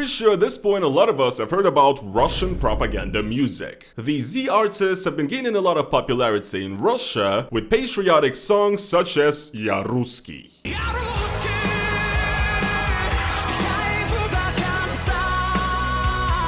pretty sure at this point a lot of us have heard about Russian propaganda music. These Z artists have been gaining a lot of popularity in Russia with patriotic songs such as Ya Ruski.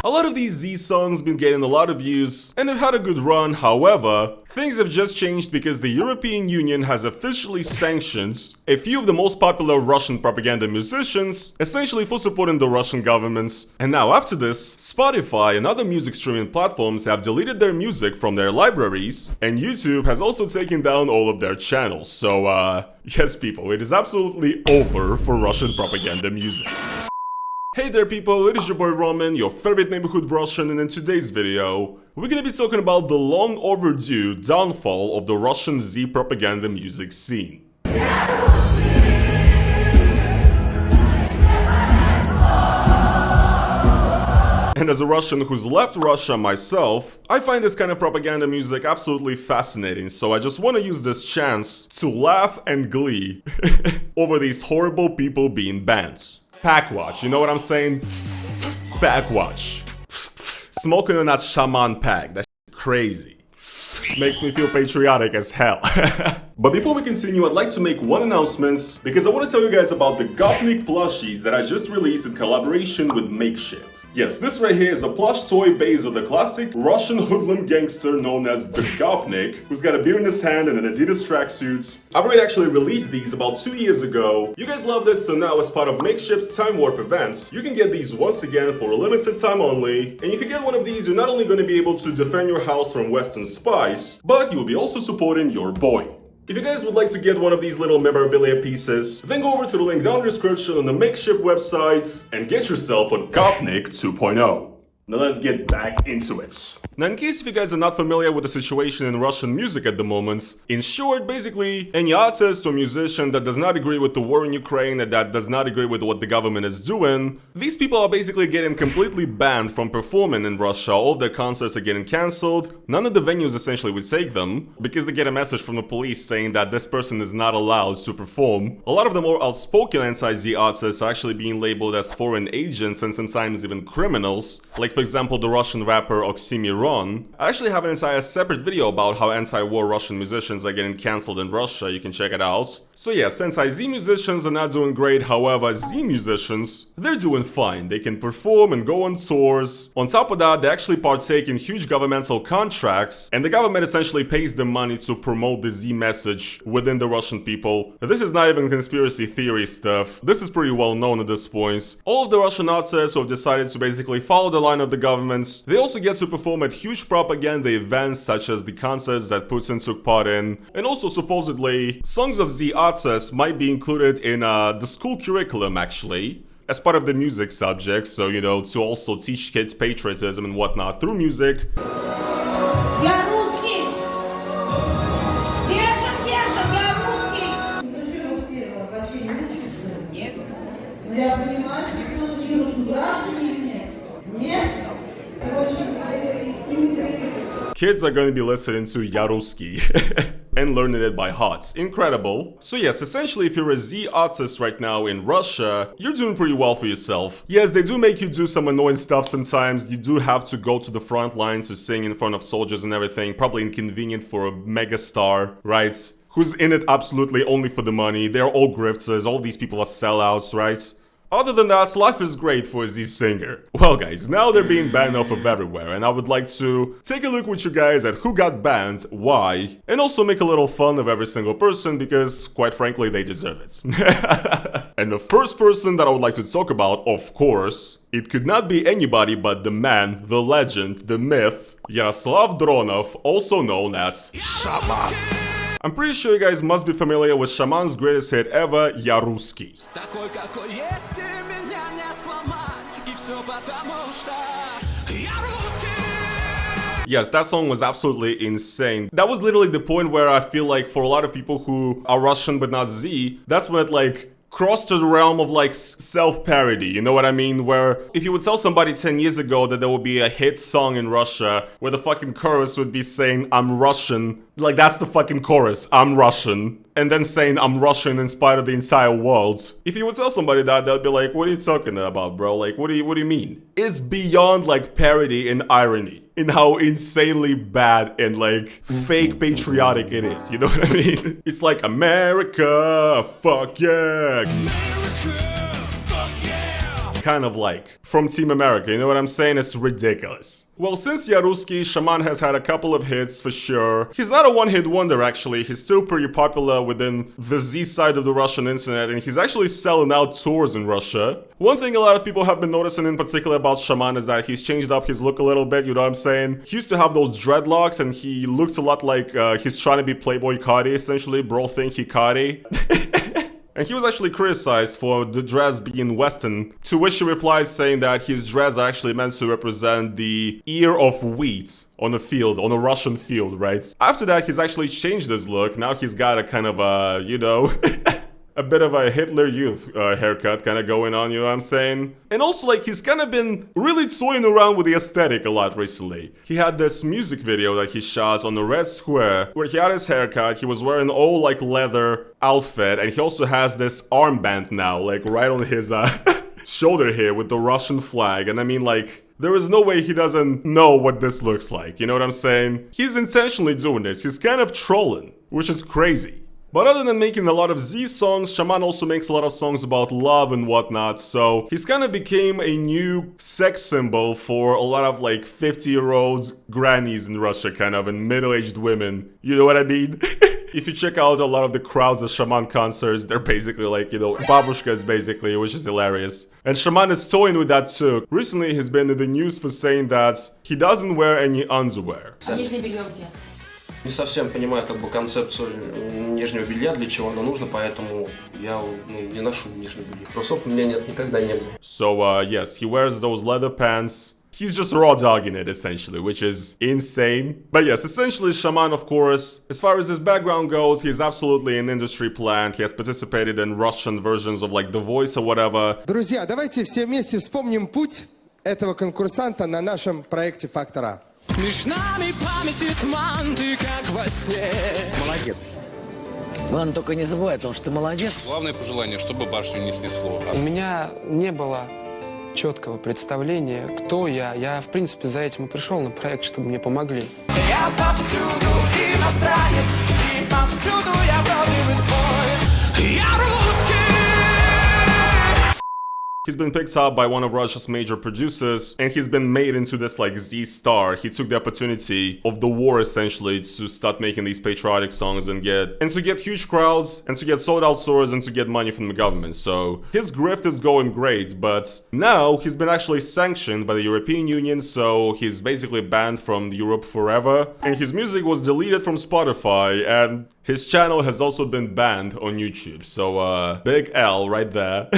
A lot of these Z songs been getting a lot of views and have had a good run. However, things have just changed because the European Union has officially sanctioned a few of the most popular Russian propaganda musicians, essentially for supporting the Russian government. And now after this, Spotify and other music streaming platforms have deleted their music from their libraries, and YouTube has also taken down all of their channels. So yes people, it is absolutely over for Russian propaganda music. Hey there people, it is your boy Roman, your favorite neighborhood Russian, and in today's video, we're gonna be talking about the long overdue downfall of the Russian Z propaganda music scene. And as a Russian who's left Russia myself, I find this kind of propaganda music absolutely fascinating, so I just want to use this chance to laugh and glee over these horrible people being banned. Packwatch, you know what I'm saying? Packwatch. Smoking on that SHAMAN pack, that's crazy. Makes me feel patriotic as hell. But before we continue, I'd like to make one announcement because I want to tell you guys about the Gopnik plushies that I just released in collaboration with Makeshift. Yes, this right here is a plush toy based on the classic Russian hoodlum gangster known as the Gopnik, who's got a beer in his hand and an Adidas tracksuit. I've already actually released these about 2 years ago. You guys loved it, so now as part of Makeshift's Time Warp events, you can get these once again for a limited time only. And if you get one of these, you're not only going to be able to defend your house from Western spies, but you'll be also supporting your boy. If you guys would like to get one of these little memorabilia pieces, then go over to the link down in the description on the Makeshift website and get yourself a Gopnik 2.0. Now let's get back into it. Now in case if you guys are not familiar with the situation in Russian music at the moment, in short, basically, any artist or musician that does not agree with the war in Ukraine and that does not agree with what the government is doing, these people are basically getting completely banned from performing in Russia. All of their concerts are getting cancelled. None of the venues essentially would take them because they get a message from the police saying that this person is not allowed to perform. A lot of the more outspoken anti-Z artists are actually being labeled as foreign agents and sometimes even criminals. Like for example, the Russian rapper Oxymiron. I actually have an entire separate video about how anti-war Russian musicians are getting cancelled in Russia, you can check it out. So yes, anti-Z musicians are not doing great, however, Z musicians, they're doing fine. They can perform and go on tours. On top of that, they actually partake in huge governmental contracts, and the government essentially pays them money to promote the Z message within the Russian people. This is not even conspiracy theory stuff. This is pretty well known at this point. All of the Russian artists who have decided to basically follow the line of the government, they also get to perform at huge propaganda events such as the concerts that Putin took part in, and also supposedly songs of Z artists might be included in the school curriculum actually as part of the music subject, so you know, to also teach kids patriotism and whatnot through music. Kids are going to be listening to Ya Ruski and learning it by heart. Incredible. So yes, essentially if you're a Z artist right now in Russia, you're doing pretty well for yourself. Yes, they do make you do some annoying stuff sometimes. You do have to go to the front lines to sing in front of soldiers and everything. Probably inconvenient for a megastar, right? Who's in it absolutely only for the money. They're all grifters. All these people are sellouts, right? Other than that, life is great for a Z singer. Well guys, now they're being banned off of everywhere, and I would like to take a look with you guys at who got banned, why, and also make a little fun of every single person because, quite frankly, they deserve it. And the first person that I would like to talk about, of course, it could not be anybody but the man, the legend, the myth, Yaroslav Dronov, also known as SHAMAN. I'm pretty sure you guys must be familiar with SHAMAN's greatest hit ever, Ya Ruski. Yes, that song was absolutely insane. That was literally the point where I feel like for a lot of people who are Russian but not Z, that's when it like crossed to the realm of like self-parody, you know what I mean? Where if you would tell somebody 10 years ago that there would be a hit song in Russia where the fucking chorus would be saying, I'm Russian, like that's the fucking chorus, I'm Russian. and then saying I'm Russian in spite of the entire world. If you would tell somebody that, they'll be like, what are you talking about, bro? Like, what do you mean? It's beyond like parody and irony in how insanely bad and like fake patriotic it is, you know what I mean? It's like America, fuck yeah. America, fuck yeah. Kind of like from Team America, you know what I'm saying? It's ridiculous. Well, since Ya Ruski, Shaman has had a couple of hits for sure. He's not a one-hit wonder actually, he's still pretty popular within the Z side of the Russian internet, and he's actually selling out tours in Russia. One thing a lot of people have been noticing in particular about Shaman is that he's changed up his look a little bit, you know what I'm saying? He used to have those dreadlocks and he looks a lot like he's trying to be Playboy Cardi essentially, bro think he Cardi. And he was actually criticized for the dreads being Western, to which he replied saying that his dreads are actually meant to represent the ear of wheat on a field, on a Russian field, right? After that, he's actually changed his look. Now he's got a kind of a, you know, a bit of a Hitler Youth haircut kind of going on, you know what I'm saying? And also, like, he's kind of been really toying around with the aesthetic a lot recently. He had this music video that he shot on the Red Square where he had his haircut, he was wearing all, like, leather outfit, and he also has this armband now, like, right on his shoulder here with the Russian flag. And I mean, like, there is no way he doesn't know what this looks like, you know what I'm saying? He's intentionally doing this, he's kind of trolling, which is crazy. But other than making a lot of Z songs, Shaman also makes a lot of songs about love and whatnot, so he's kind of became a new sex symbol for a lot of like 50-year-old grannies in Russia, kind of, and middle-aged women, you know what I mean? If you check out a lot of the crowds at Shaman concerts, they're basically like, you know, babushkas basically, which is hilarious. And Shaman is toying with that too. Recently he's been in the news for saying that he doesn't wear any underwear. Не совсем понимаю как бы концепцию нижнего белья, для чего оно нужно, поэтому я не ношу нижнее белье. Трусов у меня нет, никогда не было. So yes, he wears those leather pants. He's just raw dogging it essentially, which is insane. But yes, essentially Shaman, of course, as far as his background goes, he's absolutely an industry plant. He has participated in Russian versions of like The Voice or whatever. Друзья, давайте все вместе вспомним путь этого конкурсанта на нашем проекте «Фактора». Меж нами памяти туман, ты как во сне. Молодец. Главное, только не забывай о том, что ты молодец. Главное пожелание, чтобы башню не снесло. У меня не было четкого представления, кто я. Я, в принципе, за этим и пришел на проект, чтобы мне помогли. Я повсюду иностранец, и повсюду я вроде бы свой. Я русский. He's been picked up by one of Russia's major producers, and he's been made into this like Z star. He took the opportunity of the war essentially to start making these patriotic songs and to get huge crowds, and to get sold out tours, and to get money from the government. So his grift is going great, but now he's been actually sanctioned by the European Union, so he's basically banned from Europe forever. And his music was deleted from Spotify, and his channel has also been banned on YouTube, so big L right there.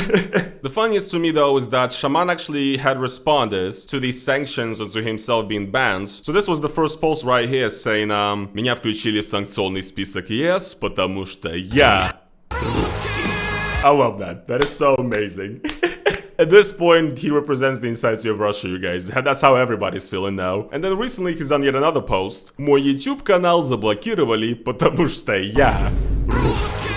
The funniest to me though is that Shaman actually had responded to these sanctions or to himself being banned. So this was the first post right here saying, меня включили в санкционный список ЕС, потому что я русский. I love that. That is so amazing. At this point, he represents the entirety of Russia, you guys. That's how everybody's feeling now. And then recently he's done yet another post. Мой YouTube канал заблокировали, потому что я русский.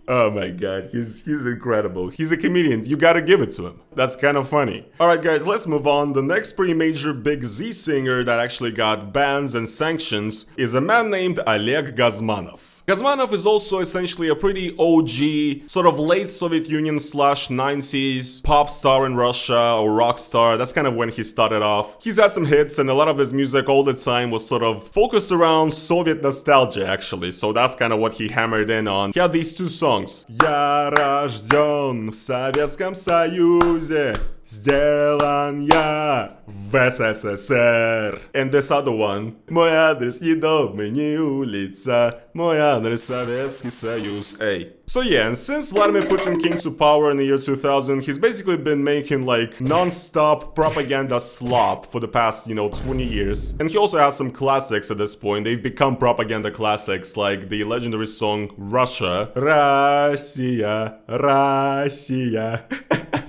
Oh my god, he's incredible. He's a comedian, you gotta give it to him. That's kind of funny. Alright guys, let's move on. The next pretty major big Z singer that actually got bans and sanctions is a man named Oleg GaZmanoV. GaZmanoV is also essentially a pretty OG, sort of late Soviet Union / 90s pop star in Russia, or rock star. That's kind of when he started off. He's had some hits, and a lot of his music all the time was sort of focused around Soviet nostalgia actually, so that's kind of what he hammered in on. He had these two songs. Я рожден в Советском Союзе, сделан я в СССР. And this other one. Мой адрес не дом и не улица, мой адрес Советский Союз. Hey. So yeah, and since Vladimir Putin came to power in the year 2000, he's basically been making like non-stop propaganda slop for the past, 20 years. And he also has some classics at this point. They've become propaganda classics, like the legendary song Russia. Россия, Россия.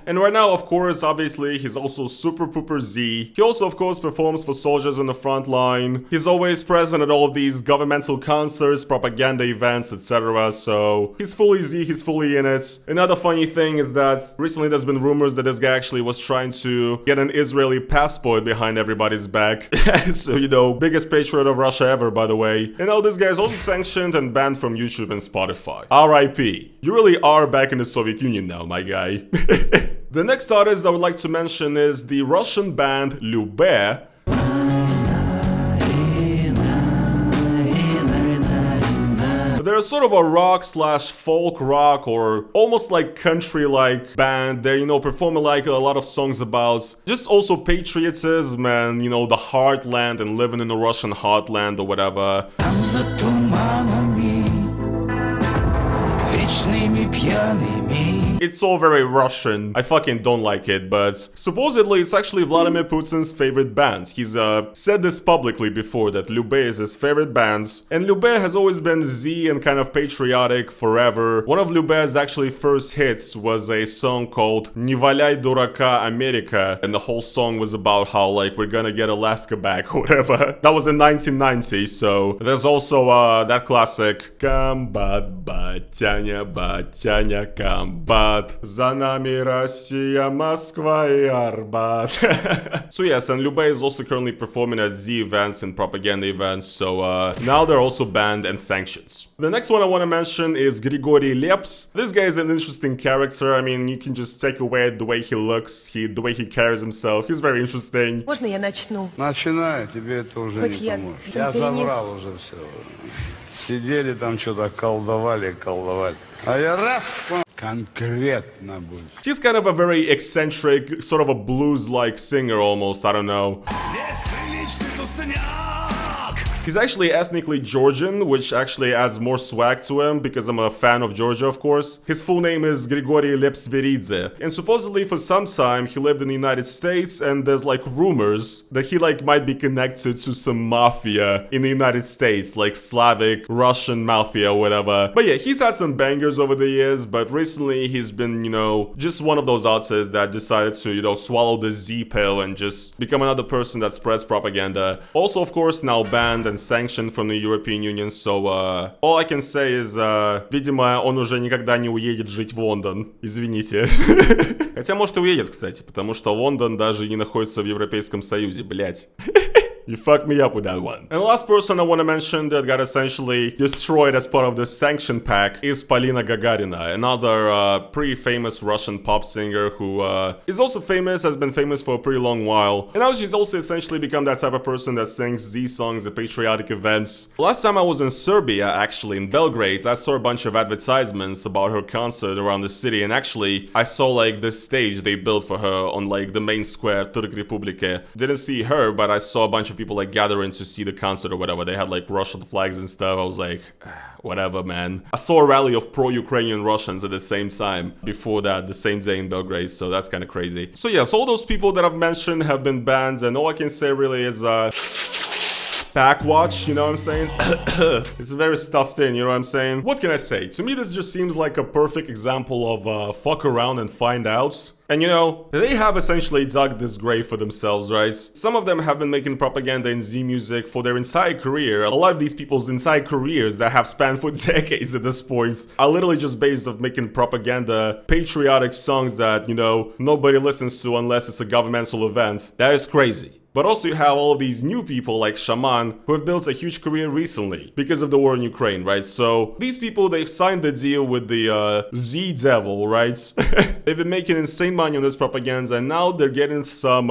And right now, of course, obviously, he's also super pooper Z. He also, of course, performs for soldiers on the front line. He's always present at all of these governmental concerts, propaganda events, etc. So he's fully Z, he's fully in it. Another funny thing is that recently there's been rumors that this guy actually was trying to get an Israeli passport behind everybody's back. So, you know, biggest patriot of Russia ever, by the way. And now this guy is also sanctioned and banned from YouTube and Spotify. RIP. You really are back in the Soviet Union now, my guy. The next artist I would like to mention is the Russian band LYUBE. They're sort of a rock slash folk rock or almost like country like band. They're, you know, performing like a lot of songs about just also patriotism and, you know, the heartland and living in the Russian heartland or whatever. It's all very Russian. I fucking don't like it, but supposedly it's actually Vladimir Putin's favorite band. He's said this publicly before, that LYUBE is his favorite band. And LYUBE has always been Z and kind of patriotic forever. One of LYUBE's actually first hits was a song called "Не валяй дурака, America," and the whole song was about how, like, we're gonna get Alaska back or whatever. That was in 1990, so there's also that classic "Комбат, батяня, батяня, комбат. За нами Россия, Москва и Арбат." So yes, and LYUBE is also currently performing at Z events and propaganda events, so now they're also banned and sanctioned. The next one I want to mention is Grigoriy Leps. This guy is an interesting character. I mean, you can just take away the way he looks, the way he carries himself. He's very interesting. Можно я начну? Начинай, тебе это уже Хоть не я поможет. перенес. Я забрал уже все. Сидели там что-то, колдовали. А я раз, конкретно будет. He's kind of a very eccentric, sort of a blues-like singer almost, I don't know. He's actually ethnically Georgian, which actually adds more swag to him because I'm a fan of Georgia, of course. His full name is Grigoriy Leps, and supposedly for some time he lived in the United States, and there's like rumors that he like might be connected to some mafia in the United States, like Slavic, Russian mafia or whatever. But yeah, he's had some bangers over the years, but recently he's been, you know, just one of those artists that decided to, you know, swallow the Z pill and just become another person that spreads propaganda. Also, of course, now banned and sanctioned from the European Union, so all I can say is, видимо, он уже никогда не уедет жить в Лондон. Извините. Хотя, может, и уедет, кстати, потому что Лондон даже не находится в Европейском Союзе, блять. You fucked me up with that one. And the last person I want to mention that got essentially destroyed as part of the sanction pack is Polina Gagarina, another pretty famous Russian pop singer who is also famous, has been famous for a pretty long while. And now she's also essentially become that type of person that sings Z songs at patriotic events. Last time I was in Serbia, actually, in Belgrade, I saw a bunch of advertisements about her concert around the city, and actually, I saw like this stage they built for her on like the main square, Trg Republike. Didn't see her, but I saw a bunch of people like gathering to see the concert or whatever. They had like Russian flags and stuff. I was like, whatever, man. I saw a rally of pro-Ukrainian Russians at the same time before that, the same day in Belgrade, so that's kind of crazy. So yes, all those people that I've mentioned have been banned, and all I can say really is backwatch, you know what I'm saying? It's a very stuffed in, you know what I'm saying? What can I say? To me, this just seems like a perfect example of fuck around and find out. And you know, they have essentially dug this grave for themselves, right? Some of them have been making propaganda in Z music for their entire career. A lot of these people's entire careers that have spanned for decades at this point are literally just based off making propaganda, patriotic songs that, you know, nobody listens to unless it's a governmental event. That is crazy. But also you have all of these new people like SHAMAN who have built a huge career recently because of the war in Ukraine, right? So these people, they've signed the deal with the Z devil, right? They've been making insane money on this propaganda, and now they're getting some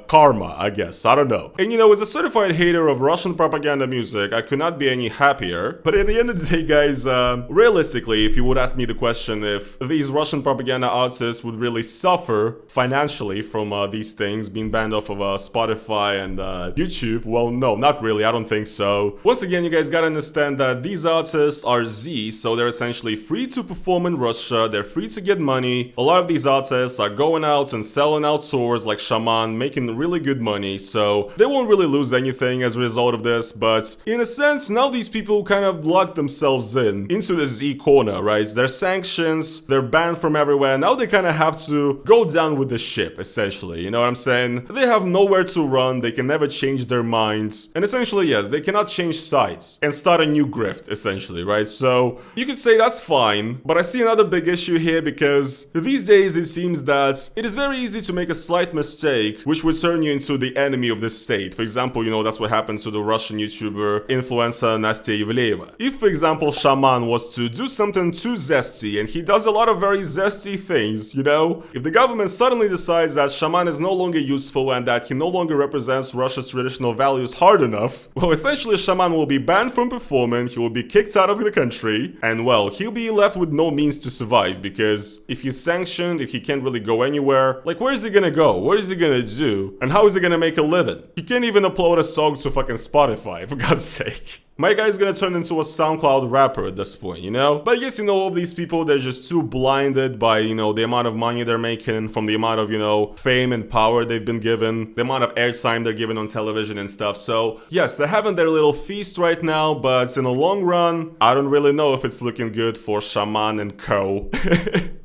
karma, I guess. I don't know. And you know, as a certified hater of Russian propaganda music, I could not be any happier. But at the end of the day, guys, realistically, if you would ask me the question if these Russian propaganda artists would really suffer financially from these things being banned off of Spotify and YouTube, well, no, not really. I don't think so. Once again, you guys gotta understand that these artists are Z, so they're essentially free to perform in Russia. They're free to get money. A lot of these artists are are going out and selling out tours like SHAMAN, making really good money, so they won't really lose anything as a result of this, but in a sense, now these people kind of locked themselves into the Z corner, right? They're sanctions, they're banned from everywhere, now they kind of have to go down with the ship, essentially, you know what I'm saying? They have nowhere to run, they can never change their minds, and essentially, yes, they cannot change sides and start a new grift, essentially, right? So, you could say that's fine, but I see another big issue here because these days it seems that it is very easy to make a slight mistake which would turn you into the enemy of the state. For example, you know, that's what happened to the Russian YouTuber influencer Nastya Ivleva. If, for example, SHAMAN was to do something too zesty, and he does a lot of very zesty things, you know, if the government suddenly decides that SHAMAN is no longer useful and that he no longer represents Russia's traditional values hard enough, well, essentially SHAMAN will be banned from performing, he will be kicked out of the country, and well, he'll be left with no means to survive, because if he's sanctioned, if he can't really go anywhere, like where is he gonna go? What is he gonna do? And how is he gonna make a living? He can't even upload a song to fucking Spotify, for God's sake. My guy's gonna turn into a SoundCloud rapper at this point, you know? But I guess, you know, all of these people, they're just too blinded by, you know, the amount of money they're making from the amount of, you know, fame and power they've been given, the amount of airtime they're given on television and stuff. So, yes, they're having their little feast right now, but in the long run, I don't really know if it's looking good for SHAMAN and co.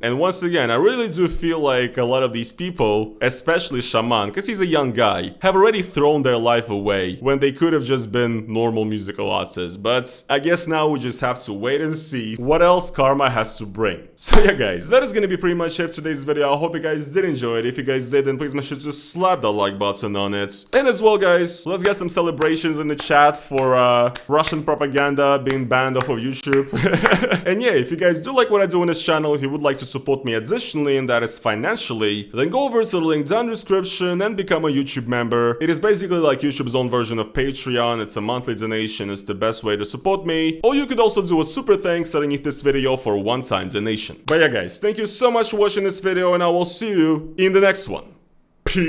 And once again, I really do feel like a lot of these people, especially SHAMAN, because he's a young guy, have already thrown their life away when they could have just been normal musical artists. But I guess now we just have to wait and see what else karma has to bring. So yeah guys, that is gonna be pretty much it for today's video. I hope you guys did enjoy it. If you guys did, then please make sure to slap that like button on it. And as well guys, let's get some celebrations in the chat for Russian propaganda being banned off of YouTube. And yeah, if you guys do like what I do on this channel, if you would like to support me additionally, and that is financially, then go over to the link down in the description and become a YouTube member. It is basically like YouTube's own version of Patreon. It's a monthly donation. It's the best way to support me, or you could also do a super thanks underneath this video for a one-time donation. But yeah guys, thank you so much for watching this video, and I will see you in the next one. Peace.